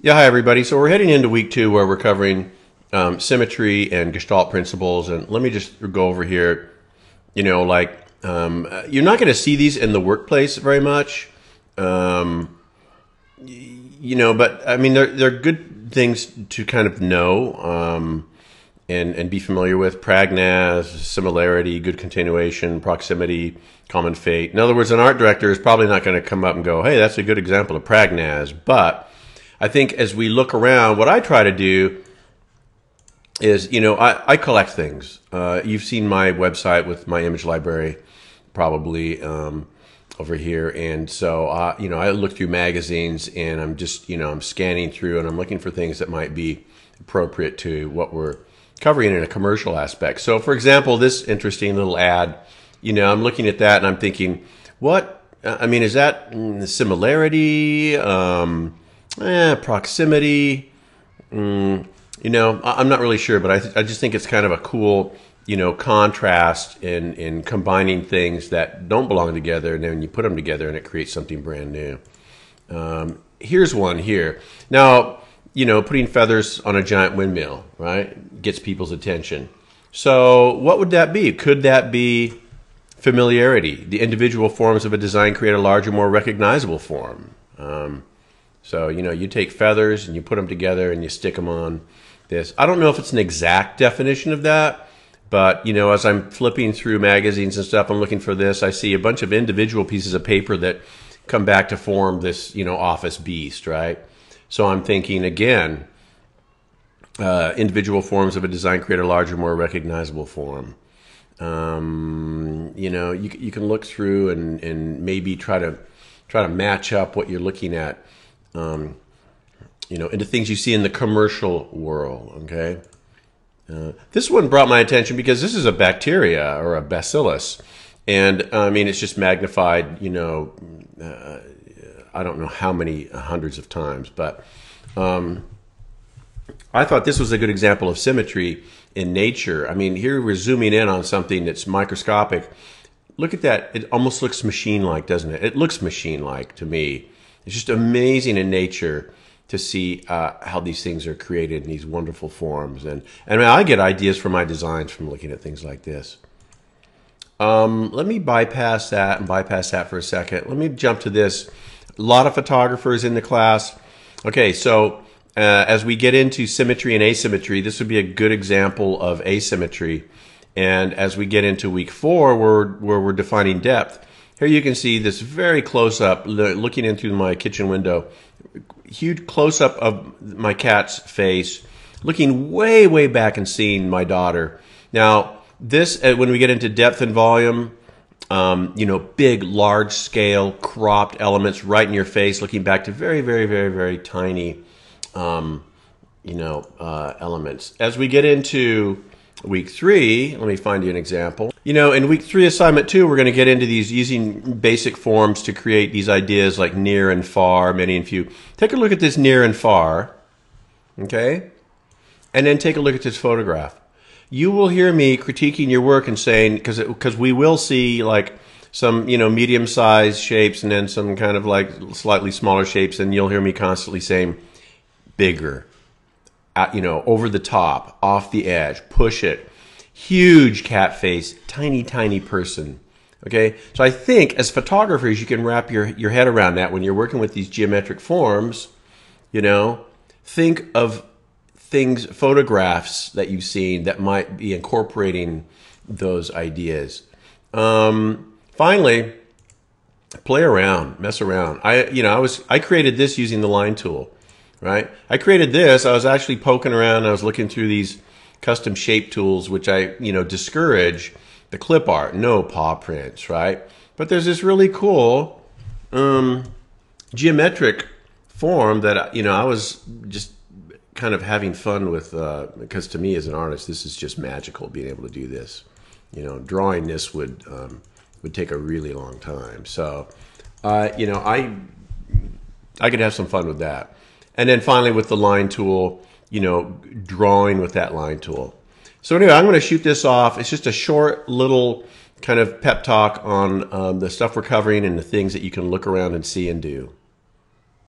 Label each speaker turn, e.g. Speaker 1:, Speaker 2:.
Speaker 1: Yeah, hi everybody. So we're heading into week 2 where we're covering symmetry and gestalt principles. And let me just go over here. You're not going to see these in the workplace very much. But I mean, they're good things to kind of know and be familiar with. Pragnas, similarity, good continuation, proximity, common fate. In other words, an art director is probably not going to come up and go, "Hey, that's a good example of pragnas," but I think as we look around, what I try to do is, I collect things. You've seen my website with my image library probably over here. And so, I look through magazines and I'm just, I'm scanning through and I'm looking for things that might be appropriate to what we're covering in a commercial aspect. So, for example, this interesting little ad, I'm looking at that and I'm thinking, is that similarity? Proximity, I'm not really sure, but I just think it's kind of a cool, contrast in combining things that don't belong together, and then you put them together and it creates something brand new. Here's one here. Now, putting feathers on a giant windmill, right, gets people's attention. So what would that be? Could that be familiarity? The individual forms of a design create a larger, more recognizable form. So, you take feathers and you put them together and you stick them on this. I don't know if it's an exact definition of that, but, as I'm flipping through magazines and stuff, I'm looking for this. I see a bunch of individual pieces of paper that come back to form this, office beast, right? So I'm thinking, again, individual forms of a design create a larger, more recognizable form. You can look through and maybe try to match up what you're looking at. Into things you see in the commercial world, okay? This one brought my attention because this is a bacteria or a bacillus. And, it's just magnified, I don't know how many hundreds of times. But I thought this was a good example of symmetry in nature. Here we're zooming in on something that's microscopic. Look at that. It almost looks machine-like, doesn't it? It looks machine-like to me. It's just amazing in nature to see how these things are created in these wonderful forms. And I get ideas for my designs from looking at things like this. Let me bypass that for a second. Let me jump to this. A lot of photographers in the class. Okay, so as we get into symmetry and asymmetry, this would be a good example of asymmetry. And as we get into week 4, where we're defining depth, here you can see this very close-up, looking in through my kitchen window, huge close-up of my cat's face, looking way, way back and seeing my daughter. Now, this, when we get into depth and volume, big, large-scale, cropped elements right in your face, looking back to very, very, very, very tiny, elements. As we get into week 3, let me find you an example. In week 3, assignment 2, we're going to get into these using basic forms to create these ideas like near and far, many and few. Take a look at this near and far, okay? And then take a look at this photograph. You will hear me critiquing your work and saying, because we will see like some, medium-sized shapes and then some kind of like slightly smaller shapes, and you'll hear me constantly saying bigger. Over the top, off the edge, push it. Huge cat face, tiny, tiny person. Okay? So I think as photographers, you can wrap your head around that when you're working with these geometric forms. Think of things, photographs that you've seen that might be incorporating those ideas. Finally, play around, mess around. I created this using the line tool. Right? I created this. I was actually poking around. I was looking through these custom shape tools, which I, discourage the clip art, no paw prints, right? But there's this really cool geometric form that, I was just kind of having fun with, because to me as an artist, this is just magical, being able to do this. Drawing this would take a really long time. So, I could have some fun with that. And then finally with the line tool, drawing with that line tool. So anyway, I'm going to shoot this off. It's just a short little kind of pep talk on the stuff we're covering and the things that you can look around and see and do.